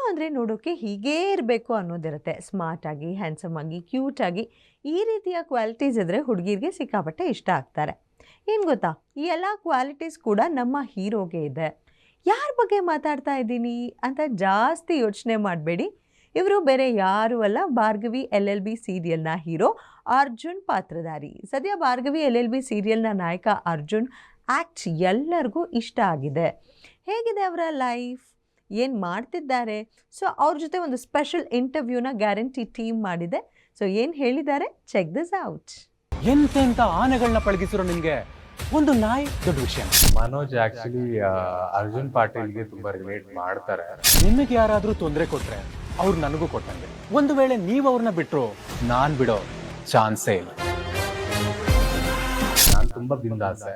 ಅಂದರೆ ನೋಡೋಕ್ಕೆ ಹೀಗೇ ಇರಬೇಕು ಅನ್ನೋದಿರುತ್ತೆ. ಸ್ಮಾರ್ಟಾಗಿ, ಹ್ಯಾಂಡ್ಸಮ್ ಆಗಿ, ಕ್ಯೂಟಾಗಿ ಈ ರೀತಿಯ ಕ್ವಾಲಿಟೀಸ್ ಇದ್ದರೆ ಹುಡುಗಿರಿಗೆ ಸಿಕ್ಕಾಪಟ್ಟೆ ಇಷ್ಟ ಆಗ್ತಾರೆ. ಏನು ಗೊತ್ತಾ, ಈ ಎಲ್ಲ ಕ್ವಾಲಿಟೀಸ್ ಕೂಡ ನಮ್ಮ ಹೀರೋಗೆ ಇದೆ. ಯಾರ ಬಗ್ಗೆ ಮಾತಾಡ್ತಾ ಇದ್ದೀನಿ ಅಂತ ಜಾಸ್ತಿ ಯೋಚನೆ ಮಾಡಬೇಡಿ. ಇವರು ಬೇರೆ ಯಾರೂ ಅಲ್ಲ, ಭಾರ್ಗವಿ LLB ಸೀರಿಯಲ್ನ ಹೀರೋ ಅರ್ಜುನ್ ಪಾತ್ರಧಾರಿ. ಸದ್ಯ ಭಾರ್ಗವಿ LLB ಸೀರಿಯಲ್ನ ನಾಯಕ ಅರ್ಜುನ್ ಆ್ಯಕ್ಟ್ ಎಲ್ಲರಿಗೂ ಇಷ್ಟ ಆಗಿದೆ. ಹೇಗಿದೆ ಅವರ ಲೈಫ್, ಏನು ಮಾಡ್ತಿದ್ದಾರೆ? ಸೊ ಅವ್ರ ಜೊತೆ ಒಂದು ಸ್ಪೆಷಲ್ ಇಂಟರ್ವ್ಯೂನ ಗ್ಯಾರಂಟಿ ಟೀಮ್ ಮಾಡಿದೆ. ಸೊ ಏನು ಹೇಳಿದ್ದಾರೆ, ಚೆಕ್ ದಿಸ್ ಔಟ್. ಎಂತೆಂತ ಆನೆಗಳನ್ನ ಪಳಗಿಸಿರೋ ನಿಮ್ಗೆ ಒಂದು ನಾಯಿ ದೊಡ್ಡ ವಿಷಯ. ಮನೋಜ್ ಆಕ್ಚುಲಿ ಅರ್ಜುನ್ ಪಾಟೀಲ್ಗೆ ತುಂಬಾ ರಿಲೇಟ್ ಮಾಡ್ತಾರೆ. ನಿಮಗೆ ಯಾರಾದ್ರೂ ತೊಂದರೆ ಕೊಟ್ರೆ ಅವ್ರು ನನಗೂ ಕೊಟ್ಟಂಗೆ. ಒಂದು ವೇಳೆ ನೀವು ಅವ್ರನ್ನ ಬಿಟ್ರು ನಾನ್ ಬಿಡೋ ಚಾನ್ಸೇ ಇಲ್ಲ. ನಾನು ತುಂಬಾ ಬಿಂದಾಸೆ.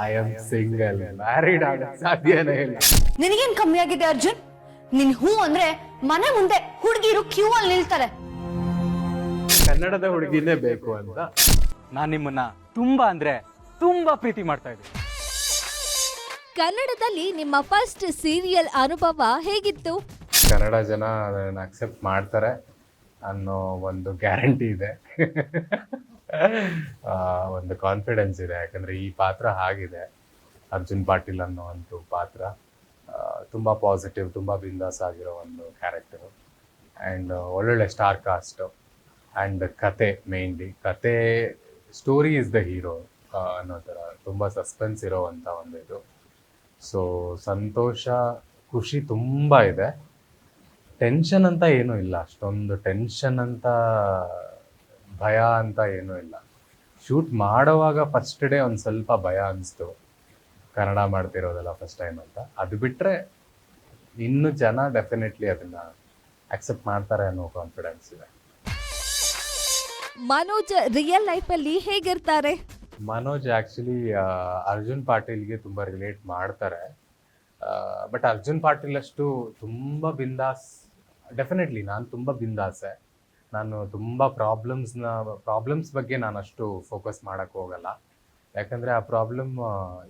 ಐ ಆಮ್ ಸಿಂಗಲ್, ಮ್ಯಾರಿಡ್ ಆಗಕ್ಕೆ ಸಾಧ್ಯನೇ ಇಲ್ಲ. ನಿನಗೇನ್ ಕಮ್ಮಿ ಆಗಿದೆ ಅರ್ಜುನ್? ನಿನ್ ಹೂ ಅಂದ್ರೆ ಮನೆ ಮುಂದೆ ಹುಡುಗಿರು ಕ್ಯೂ ಅಲ್ಲಿ ನಿಲ್ತಾರೆ. ಕನ್ನಡದ ಹುಡುಗಿನೇ ಬೇಕು ಅಂತ ನಾನ್ ನಿಮ್ಮನ್ನ ತುಂಬಾ ಅಂದ್ರೆ ತುಂಬಾ ಪ್ರೀತಿ ಮಾಡ್ತಾ ಇದ್ದೀನಿ. ಕನ್ನಡದಲ್ಲಿ ನಿಮ್ಮ ಫಸ್ಟ್ ಸೀರಿಯಲ್ ಅನುಭವ ಹೇಗಿತ್ತು? ಕನ್ನಡ ಜನ ಅದನ್ನ ಅಕ್ಸೆಪ್ಟ್ ಮಾಡ್ತಾರೆ ಅನ್ನೋ ಒಂದು ಗ್ಯಾರಂಟಿ ಇದೆ. ಒಂದು ಕಾನ್ಫಿಡೆನ್ಸ್ ಇದೆ. ಯಾಕಂದ್ರೆ ಈ ಪಾತ್ರ ಹಾಗಿದೆ, ಅರ್ಜುನ್ ಪಾಟೀಲ್ ಅನ್ನೋ ಒಂದು ಪಾತ್ರ ತುಂಬ ಪಾಸಿಟಿವ್, ತುಂಬ ಬಿಂದಾಸ್ ಆಗಿರೋ ಒಂದು ಕ್ಯಾರೆಕ್ಟರು. ಆ್ಯಂಡ್ ಒಳ್ಳೊಳ್ಳೆ ಸ್ಟಾರ್ ಕಾಸ್ಟು. ಆ್ಯಂಡ್ ಕತೆ, ಮೇಯ್ನ್ಲಿ ಕತೆ, ಸ್ಟೋರಿ ಇಸ್ ದ ಹೀರೋ ಅನ್ನೋ ಥರ ತುಂಬ ಸಸ್ಪೆನ್ಸ್ ಇರೋವಂಥ ಒಂದು ಇದು. ಸೊ ಸಂತೋಷ, ಖುಷಿ ತುಂಬ ಇದೆ. ಟೆನ್ಷನ್ ಅಂತ ಏನೂ ಇಲ್ಲ, ಅಷ್ಟೊಂದು ಟೆನ್ಷನ್ ಅಂತ, ಭಯ ಅಂತ ಏನೂ ಇಲ್ಲ. ಶೂಟ್ ಮಾಡೋವಾಗ ಫಸ್ಟ್ ಡೇ ಒಂದು ಸ್ವಲ್ಪ ಭಯ ಅನಿಸ್ತು, ಕನ್ನಡ ಮಾಡ್ತಿರೋದಲ್ಲ ಫಸ್ಟ್ ಟೈಮ್ ಅಂತ. ಅದು ಬಿಟ್ಟರೆ ಇನ್ನು ಜನ ಡೆಫಿನೆಟ್ಲಿ ಅದನ್ನ ಅಕ್ಸೆಪ್ಟ್ ಮಾಡ್ತಾರೆ ಅನ್ನೋ ಕಾನ್ಫಿಡೆನ್ಸ್ ಇದೆ. ಮನೋಜ್ ರಿಯಲ್ ಲೈಫಲ್ಲಿ ಹೇಗಿರ್ತಾರೆ? ಮನೋಜ್ ಆ್ಯಕ್ಚುಲಿ ಅರ್ಜುನ್ ಪಾಟೀಲ್ಗೆ ತುಂಬ ರಿಲೇಟ್ ಮಾಡ್ತಾರೆ. ಬಟ್ ಅರ್ಜುನ್ ಪಾಟೀಲ್ ಅಷ್ಟು ತುಂಬ ಬಿಂದಾಸ್ ಡೆಫಿನೆಟ್ಲಿ ನಾನು ತುಂಬ ಬಿಂದಾಸೆ. ನಾನು ತುಂಬ ಪ್ರಾಬ್ಲಮ್ಸ್ ಬಗ್ಗೆ ನಾನು ಅಷ್ಟು ಫೋಕಸ್ ಮಾಡೋಕ್ಕೆ ಹೋಗಲ್ಲ. ಯಾಕಂದರೆ ಆ ಪ್ರಾಬ್ಲಮ್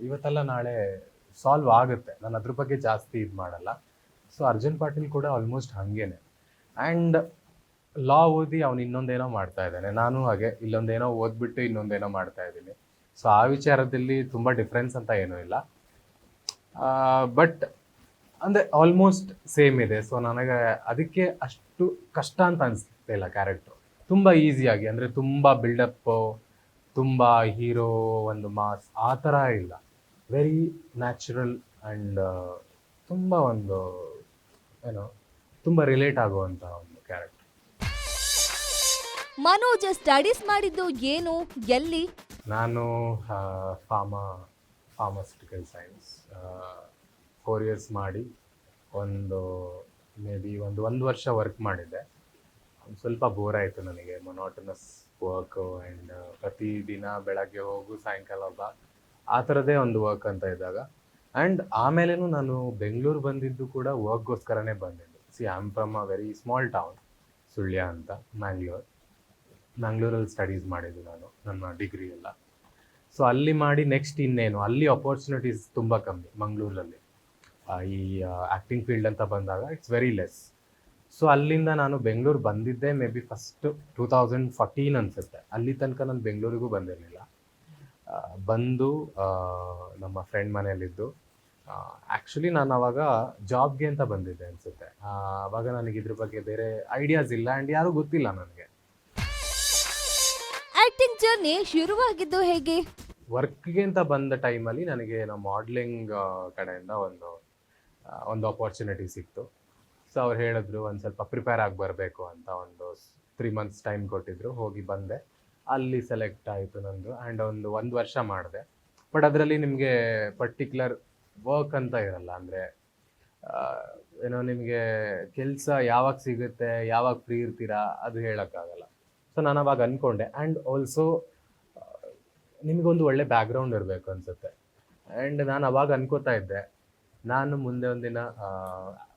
ಇವತ್ತಲ್ಲ ನಾಳೆ ಸಾಲ್ವ್ ಆಗುತ್ತೆ, ನಾನು ಅದ್ರ ಬಗ್ಗೆ ಜಾಸ್ತಿ ಇದು ಮಾಡಲ್ಲ. ಸೊ ಅರ್ಜುನ್ ಪಾಟೀಲ್ ಕೂಡ ಆಲ್ಮೋಸ್ಟ್ ಹಾಗೇನೆ. ಆ್ಯಂಡ್ ಲಾ ಓದಿ ಅವನು ಇನ್ನೊಂದೇನೋ ಮಾಡ್ತಾ ಇದ್ದಾನೆ, ನಾನು ಹಾಗೆ ಇಲ್ಲೊಂದೇನೋ ಓದ್ಬಿಟ್ಟು ಇನ್ನೊಂದೇನೋ ಮಾಡ್ತಾ ಇದ್ದೀನಿ. ಸೊ ಆ ವಿಚಾರದಲ್ಲಿ ತುಂಬ ಡಿಫ್ರೆನ್ಸ್ ಅಂತ ಏನೂ ಇಲ್ಲ. ಬಟ್ ಅಂದರೆ ಆಲ್ಮೋಸ್ಟ್ ಸೇಮ್ ಇದೆ. ಸೊ ನನಗೆ ಅದಕ್ಕೆ ಅಷ್ಟು ಕಷ್ಟ ಅಂತ ಅನಿಸ್ತಿಲ್ಲ. ಕ್ಯಾರೆಕ್ಟ್ರು ತುಂಬ ಈಸಿಯಾಗಿ, ಅಂದರೆ ತುಂಬ ಬಿಲ್ಡಪ್ಪು, ತುಂಬ ಹೀರೋ, ಒಂದು ಮಾಸ್ ಆ ಥರ ಇಲ್ಲ. ವೆರಿ ನ್ಯಾಚುರಲ್ ಆ್ಯಂಡ್ ತುಂಬ ಒಂದು ಏನೋ ತುಂಬ ರಿಲೇಟ್ ಆಗುವಂಥ ಒಂದು ಕ್ಯಾರೆಕ್ಟರ್. ಮನೋಜ್ ಸ್ಟಡೀಸ್ ಮಾಡಿದ್ದು ಏನು, ಎಲ್ಲಿ? ನಾನು ಫಾರ್ಮಾಸ್ಯೂಟಿಕಲ್ ಸೈನ್ಸ್ 4 years ಮಾಡಿ ಒಂದು ಮೇ ಬಿ ಒಂದು ವರ್ಷ ವರ್ಕ್ ಮಾಡಿದ್ದೆ. ಒಂದು ಸ್ವಲ್ಪ ಬೋರ್ ಆಯಿತು ನನಗೆ, ಮೊನೋಟನಸ್ ವರ್ಕು. ಆ್ಯಂಡ್ ಪ್ರತಿದಿನ ಬೆಳಗ್ಗೆ ಹೋಗು ಸಾಯಂಕಾಲ ಬಾ, ಆ ಥರದೇ ಒಂದು ವರ್ಕ್ ಅಂತ ಇದ್ದಾಗ. ಆ್ಯಂಡ್ ಆಮೇಲೇನು ನಾನು ಬೆಂಗಳೂರು ಬಂದಿದ್ದು ಕೂಡ ವರ್ಕ್ಗೋಸ್ಕರನೇ ಬಂದಿದ್ದು. I am from a very small town, Sullia ಅಂತ, ಮ್ಯಾಂಗ್ಳೂರಲ್ಲಿ ಸ್ಟಡೀಸ್ ಮಾಡಿದ್ದು ನಾನು ನನ್ನ ಡಿಗ್ರಿ ಎಲ್ಲ. ಸೊ ಅಲ್ಲಿ ಮಾಡಿ ನೆಕ್ಸ್ಟ್ ಇನ್ನೇನು, ಅಲ್ಲಿ ಅಪರ್ಚುನಿಟೀಸ್ ತುಂಬ ಕಮ್ಮಿ ಮಂಗಳೂರಲ್ಲಿ. ಈ ಆ್ಯಕ್ಟಿಂಗ್ ಫೀಲ್ಡ್ ಅಂತ ಬಂದಾಗ ಇಟ್ಸ್ ವೆರಿ ಲೆಸ್. ಸೊ ಅಲ್ಲಿಂದ ನಾನು ಬೆಂಗಳೂರು ಬಂದಿದ್ದೆ ಮೇ ಬಿ ಫಸ್ಟ್ 2014 ಅನಿಸುತ್ತೆ. ಅಲ್ಲಿ ತನಕ ನಾನು ಬೆಂಗಳೂರಿಗೂ ಬಂದಿರಲಿಲ್ಲ. ಬಂದು ನಮ್ಮ ಫ್ರೆಂಡ್ ಮನೆಯಲ್ಲಿದ್ದು, ಆ್ಯಕ್ಚುಲಿ ನಾನು ಅವಾಗ ಜಾಬ್ಗೆ ಅಂತ ಬಂದಿದ್ದೆ ಅನಿಸುತ್ತೆ. ಆವಾಗ ನನಗೆ ಇದ್ರ ಬಗ್ಗೆ ಬೇರೆ ಐಡಿಯಾಸ್ ಇಲ್ಲ ಆ್ಯಂಡ್ ಯಾರೂ ಗೊತ್ತಿಲ್ಲ ನನಗೆ. ಆಕ್ಟಿಂಗ್ ಜರ್ನಿ ಶುರುವಾಗಿದ್ದು ಹೇಗೆ? ವರ್ಕ್ಗೆ ಅಂತ ಬಂದ ಟೈಮಲ್ಲಿ ನನಗೆ ನಮ್ಮ ಮಾಡಲಿಂಗ್ ಕಡೆಯಿಂದ ಒಂದು ಅಪರ್ಚುನಿಟಿ ಸಿಕ್ತು. ಸೊ ಅವ್ರು ಹೇಳಿದ್ರು ಒಂದು ಸ್ವಲ್ಪ ಪ್ರಿಪೇರ್ ಆಗಿ ಬರಬೇಕು ಅಂತ. ಒಂದು 3 months ಟೈಮ್ ಕೊಟ್ಟಿದ್ರು, ಹೋಗಿ ಬಂದೆ. ಅಲ್ಲಿ ಸೆಲೆಕ್ಟ್ ಆಯಿತು ನಂದು. ಆ್ಯಂಡ್ ಒಂದು ವರ್ಷ ಮಾಡಿದೆ. ಬಟ್ ಅದರಲ್ಲಿ ನಿಮಗೆ ಪರ್ಟಿಕ್ಯುಲರ್ ವರ್ಕ್ ಅಂತ ಇರಲ್ಲ. ಅಂದರೆ ಏನೋ ನಿಮಗೆ ಕೆಲಸ ಯಾವಾಗ ಸಿಗುತ್ತೆ, ಯಾವಾಗ ಫ್ರೀ ಇರ್ತೀರಾ ಅದು ಹೇಳೋಕ್ಕಾಗಲ್ಲ. ಸೊ ನಾನು ಅವಾಗ ಅಂದ್ಕೊಂಡೆ. ಆ್ಯಂಡ್ ಆಲ್ಸೋ ನಿಮಗೊಂದು ಒಳ್ಳೆ ಬ್ಯಾಕ್ಗ್ರೌಂಡ್ ಇರಬೇಕು ಅನಿಸುತ್ತೆ. ಆ್ಯಂಡ್ ನಾನು ಅವಾಗ ಅನ್ಕೋತಾ ಇದ್ದೆ, ನಾನು ಮುಂದೆ ಒಂದಿನ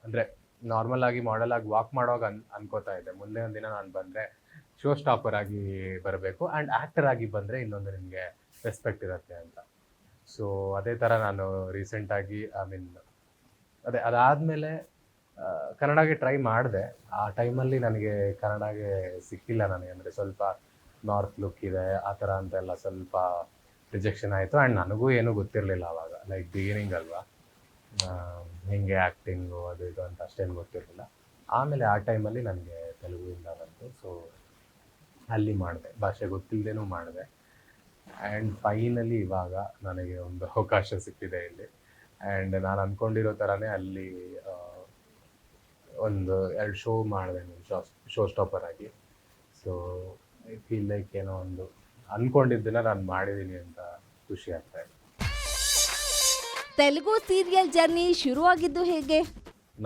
ಅಂದರೆ ನಾರ್ಮಲ್ ಆಗಿ ಮಾಡೆಲ್ ಆಗಿ ವಾಕ್ ಮಾಡೋವಾಗ ಅನ್ಕೋತಾ ಇದ್ದೆ, ಮುಂದೆ ಒಂದಿನ ನಾನು ಬಂದರೆ ಶೋ ಸ್ಟಾಪರ್ ಆಗಿ ಬರಬೇಕು ಆ್ಯಂಡ್ ಆ್ಯಕ್ಟರ್ ಆಗಿ ಬಂದರೆ ಇನ್ನೊಂದು ನಿಮಗೆ ರೆಸ್ಪೆಕ್ಟ್ ಇರುತ್ತೆ ಅಂತ. ಸೊ ಅದೇ ಥರ ನಾನು ರೀಸೆಂಟಾಗಿ ಅದಾದಮೇಲೆ ಕನ್ನಡಗೆ ಟ್ರೈ ಮಾಡಿದೆ. ಆ ಟೈಮಲ್ಲಿ ನನಗೆ ಕನ್ನಡಗೆ ಸಿಕ್ಕಿಲ್ಲ ನನಗೆ, ಅಂದರೆ ಸ್ವಲ್ಪ ನಾರ್ತ್ ಲುಕ್ ಇದೆ ಆ ಥರ ಅಂತೆಲ್ಲ ಸ್ವಲ್ಪ ರಿಜೆಕ್ಷನ್ ಆಯಿತು. ಆ್ಯಂಡ್ ನನಗೂ ಏನೂ ಗೊತ್ತಿರಲಿಲ್ಲ ಆವಾಗ, ಲೈಕ್ ಬಿಗಿನಿಂಗ್ ಅಲ್ವಾ, ಹಿಂಗೆ ಆ್ಯಕ್ಟಿಂಗು ಅದು ಇದು ಅಂತ ಅಷ್ಟೇನು ಗೊತ್ತಿರಲಿಲ್ಲ. ಆಮೇಲೆ ಆ ಟೈಮಲ್ಲಿ ನನಗೆ ತೆಲುಗುವಿಂದ ಬಂತು. ಸೊ ಅಲ್ಲಿ ಮಾಡಿದೆ, ಭಾಷೆ ಗೊತ್ತಿಲ್ಲದೇನೂ ಮಾಡಿದೆ. ಆ್ಯಂಡ್ ಫೈನಲಿ ಇವಾಗ ನನಗೆ ಒಂದು ಅವಕಾಶ ಸಿಕ್ಕಿದೆ ಇಲ್ಲಿ. ಆ್ಯಂಡ್ ನಾನು ಅಂದ್ಕೊಂಡಿರೋ ಥರನೇ ಅಲ್ಲಿ ಒಂದು 2 ಶೋ ಮಾಡಿದೆ ಶೋ ಸ್ಟಾಪರ್ ಆಗಿ. ಸೊ ಐ ಫೀಲ್ ಲೈಕ್ ಏನೋ ಒಂದು ಅಂದ್ಕೊಂಡಿದ್ದನ್ನ ನಾನು ಮಾಡಿದ್ದೀನಿ ಅಂತ ಖುಷಿ ಆಗ್ತಾ ಇದೆ. ತೆಲುಗು ಸೀರಿಯಲ್ ಜರ್ನಿ ಶುರುವಾಗಿದ್ದು ಹೇಗೆ?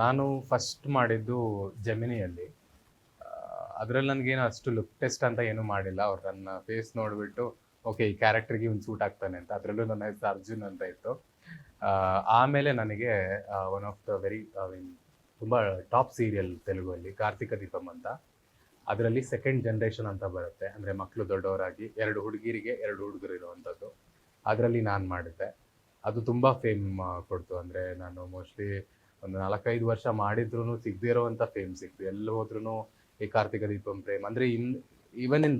ನಾನು ಫಸ್ಟ್ ಮಾಡಿದ್ದು ಜೆಮಿನಿಯಲ್ಲಿ. ಅದರಲ್ಲಿ ನನಗೇನು ಅಷ್ಟು ಲುಕ್ ಟೆಸ್ಟ್ ಅಂತ ಏನೂ ಮಾಡಿಲ್ಲ. ಅವ್ರು ನನ್ನ ಫೇಸ್ ನೋಡಿಬಿಟ್ಟು ಓಕೆ ಈ ಕ್ಯಾರೆಕ್ಟರ್ಗೆ ಒಂದು ಸೂಟ್ ಆಗ್ತಾನೆ ಅಂತ, ಅದರಲ್ಲೂ ನನ್ನ ಹೆಸರು ಅರ್ಜುನ್ ಅಂತ ಇತ್ತು. ಆಮೇಲೆ ನನಗೆ ಒನ್ ಆಫ್ ದ ವೆರಿ ತುಂಬ ಟಾಪ್ ಸೀರಿಯಲ್ ತೆಲುಗಲ್ಲಿ ಕಾರ್ತಿಕ ದೀಪಂ ಅಂತ, ಅದರಲ್ಲಿ ಸೆಕೆಂಡ್ ಜನ್ರೇಷನ್ ಅಂತ ಬರುತ್ತೆ, ಅಂದರೆ ಮಕ್ಕಳು ದೊಡ್ಡವರಾಗಿ 2 ಹುಡುಗಿರಿಗೆ 2 ಹುಡುಗರು ಇರುವಂಥದ್ದು. ಅದರಲ್ಲಿ ನಾನು ಮಾಡಿದ್ದೆ. ಅದು ತುಂಬ ಫೇಮ್ ಕೊಡ್ತು. ಅಂದರೆ ನಾನು ಮೋಸ್ಟ್ಲಿ ಒಂದು 4-5 ವರ್ಷ ಮಾಡಿದ್ರೂ ಸಿಗದೇ ಇರೋವಂಥ ಫೇಮ್ ಸಿಕ್ತು. ಎಲ್ಲಿ ಹೋದ್ರೂ ಈ ಕಾರ್ತಿಕ ದೀಪಂ ಪ್ರೇಮ್, ಅಂದರೆ ಈವನ್ ಇನ್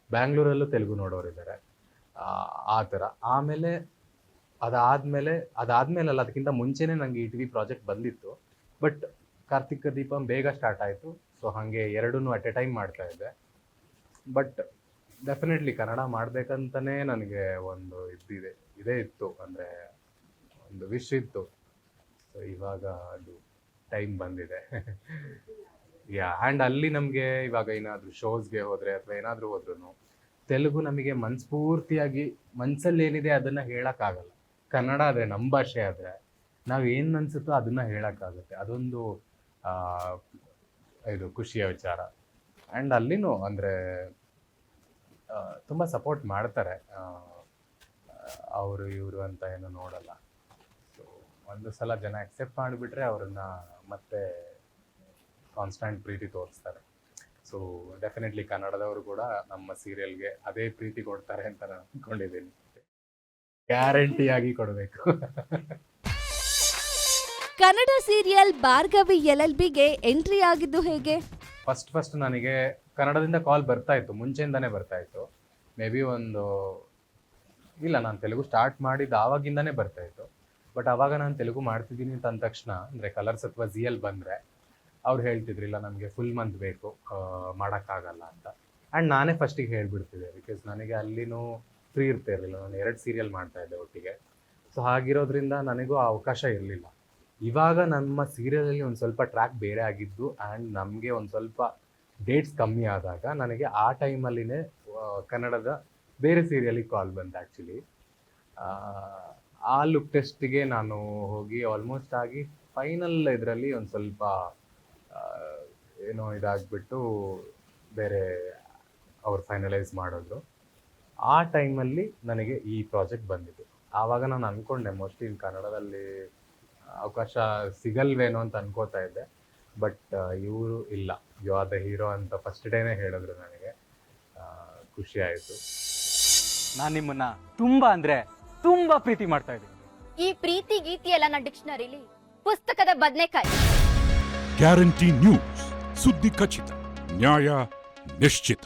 ಬ್ಯಾಂಗ್ಳೂರಲ್ಲೂ ತೆಲುಗು ನೋಡೋರಿದ್ದಾರೆ ಆ ಥರ. ಆಮೇಲೆ ಅದಾದಮೇಲೆ ಅಲ್ಲ, ಅದಕ್ಕಿಂತ ಮುಂಚೆನೇ ನನಗೆ ಈ TV ಪ್ರಾಜೆಕ್ಟ್ ಬಂದಿತ್ತು. ಬಟ್ ಕಾರ್ತಿಕ ದೀಪಂ ಬೇಗ ಸ್ಟಾರ್ಟ್ ಆಯಿತು. ಸೊ ಹಾಗೆ 2 ಅಟ್ ಎ ಟೈಮ್ ಮಾಡ್ತಾ ಇದ್ದೆ. ಬಟ್ ಡೆಫಿನೆಟ್ಲಿ ಕನ್ನಡ ಮಾಡಬೇಕಂತಲೇ ನನಗೆ ಒಂದು ಇದೇ ಇತ್ತು, ಅಂದರೆ ಒಂದು ವಿಶ್ ಇತ್ತು. ಸೊ ಇವಾಗ ಅದು ಟೈಮ್ ಬಂದಿದೆ. ಆ್ಯಂಡ್ ಅಲ್ಲಿ ನಮಗೆ ಇವಾಗ ಏನಾದರೂ ಶೋಸ್ಗೆ ಹೋದರೆ ಅಥವಾ ಏನಾದರೂ ಹೋದ್ರೂ ತೆಲುಗು ನಮಗೆ ಮನಸ್ಫೂರ್ತಿಯಾಗಿ ಮನಸ್ಸಲ್ಲಿ ಏನಿದೆ ಅದನ್ನು ಹೇಳೋಕ್ಕಾಗಲ್ಲ. ಕನ್ನಡ ಆದರೆ, ನಮ್ಮ ಭಾಷೆ ಆದರೆ ನಾವು ಏನು ಅನಿಸುತ್ತೋ ಅದನ್ನು ಹೇಳೋಕ್ಕಾಗುತ್ತೆ. ಅದೊಂದು ಇದು ಖುಷಿಯ ವಿಚಾರ. ಆ್ಯಂಡ್ ಅಲ್ಲಿನೂ ಅಂದರೆ ತುಂಬ ಸಪೋರ್ಟ್ ಮಾಡ್ತಾರೆ, ಅವರು ಇವರು ಅಂತ ಏನು ನೋಡಲ್ಲ. ಸೊ ಒಂದು ಸಲ ಜನ ಅಕ್ಸೆಪ್ಟ್ ಮಾಡಿಬಿಟ್ರೆ ಅವ್ರನ್ನ ಮತ್ತೆ ಕಾನ್ಸ್ಟೆಂಟ್ ಪ್ರೀತಿ ತೋರಿಸ್ತಾರೆ. ಸೊ ಡೆಫಿನೆಟ್ಲಿ ಕನ್ನಡದವರು ಕೂಡ ನಮ್ಮ ಸೀರಿಯಲ್ಗೆ ಅದೇ ಪ್ರೀತಿ ಕೊಡ್ತಾರೆ ಅಂತ ನಾನು ಅಂದ್ಕೊಂಡಿದ್ದೀನಿ. ಗ್ಯಾರಂಟಿಯಾಗಿ ಕೊಡಬೇಕು. ಕನ್ನಡ ಸೀರಿಯಲ್ ಭಾರ್ಗವಿ LLBಗೆ ಎಂಟ್ರಿ ಆಗಿದ್ದು ಹೇಗೆ? ಫಸ್ಟ್ ನನಗೆ ಕನ್ನಡದಿಂದ ಕಾಲ್ ಬರ್ತಾ ಇತ್ತು, ಮುಂಚೆಯಿಂದನೇ ಬರ್ತಾ ಇತ್ತು. ಮೇ ಬಿ ನಾನು ತೆಲುಗು ಸ್ಟಾರ್ಟ್ ಮಾಡಿದ್ದು ಆವಾಗಿಂದನೇ ಬರ್ತಾ ಇತ್ತು. ಬಟ್ ಆವಾಗ ನಾನು ತೆಲುಗು ಮಾಡ್ತಿದ್ದೀನಿ ಅಂತ ಅಂದ ತಕ್ಷಣ, ಅಂದರೆ ಕಲರ್ಸ್ ಅಥವಾ ZL ಬಂದರೆ ಅವ್ರು ಹೇಳ್ತಿದ್ರು ಇಲ್ಲ ನಮಗೆ ಫುಲ್ ಮಂತ್ ಬೇಕು, ಮಾಡೋಕ್ಕಾಗಲ್ಲ ಅಂತ. ಆ್ಯಂಡ್ ನಾನೇ ಫಸ್ಟಿಗೆ ಹೇಳ್ಬಿಡ್ತಿದ್ದೆ, ಬಿಕಾಸ್ ನನಗೆ ಅಲ್ಲಿನೂ ಫ್ರೀ ಇರ್ತಿರಲಿಲ್ಲ. ನಾನು 2 ಸೀರಿಯಲ್ ಮಾಡ್ತಾಯಿದ್ದೆ ಒಟ್ಟಿಗೆ. ಸೊ ಹಾಗಿರೋದ್ರಿಂದ ನನಗೂ ಆ ಅವಕಾಶ ಇರಲಿಲ್ಲ. ಇವಾಗ ನಮ್ಮ ಸೀರಿಯಲಲ್ಲಿ ಒಂದು ಸ್ವಲ್ಪ ಟ್ರ್ಯಾಕ್ ಬೇರೆ ಆಗಿದ್ದು ಆ್ಯಂಡ್ ನಮಗೆ ಒಂದು ಸ್ವಲ್ಪ ಡೇಟ್ಸ್ ಕಮ್ಮಿ ಆದಾಗ ನನಗೆ ಆ ಟೈಮಲ್ಲಿನೇ ಕನ್ನಡದ ಬೇರೆ ಸೀರಿಯಲಿಗೆ ಕಾಲ್ ಬಂತು. ಆ್ಯಕ್ಚುಲಿ ಆ ಲುಕ್ ಟೆಸ್ಟಿಗೆ ನಾನು ಹೋಗಿ ಆಲ್ಮೋಸ್ಟ್ ಆಗಿ ಫೈನಲ್ ಇದರಲ್ಲಿ ಒಂದು ಸ್ವಲ್ಪ ಏನೋ ಇದಾಗ್ಬಿಟ್ಟು ಬೇರೆ ಅವ್ರು ಫೈನಲೈಸ್ ಮಾಡಿದ್ರು. ಆ ಟೈಮಲ್ಲಿ ನನಗೆ ಈ ಪ್ರಾಜೆಕ್ಟ್ ಬಂದಿದ್ದು. ಆವಾಗ ನಾನು ಅಂದ್ಕೊಂಡೆ ಮೋಸ್ಟ್ಲಿ ಕನ್ನಡದಲ್ಲಿ ಅವಕಾಶ ಸಿಗಲ್ವೇನೋ ಅಂತ ಅನ್ಕೋತಾ ಇದ್ದೆ. ಬಟ್ ಇವರು ಇಲ್ಲ, ಯು ಆರ್ ದ ಹೀರೋ ಅಂತ ಫಸ್ಟ್ ಡೇನೇ ಹೇಳಿದ್ರು. ನನಗೆ ಖುಷಿ ಆಯಿತು. ನಾನು ನಿಮ್ಮನ್ನ ತುಂಬ ಅಂದರೆ ತುಂಬ ಪ್ರೀತಿ ಮಾಡ್ತಾ ಇದ್ದೀನಿ. ಈ ಪ್ರೀತಿ ಗೀತಿ ಎಲ್ಲ ನನ್ನ ಡಿಕ್ಷನರಿಲಿ ಪುಸ್ತಕದ ಬದನೆಕಾಯಿ. ಗ್ಯಾರಂಟಿ ನ್ಯೂಸ್, ಸುದ್ದಿ ಖಚಿತ, ನ್ಯಾಯ ನಿಶ್ಚಿತ.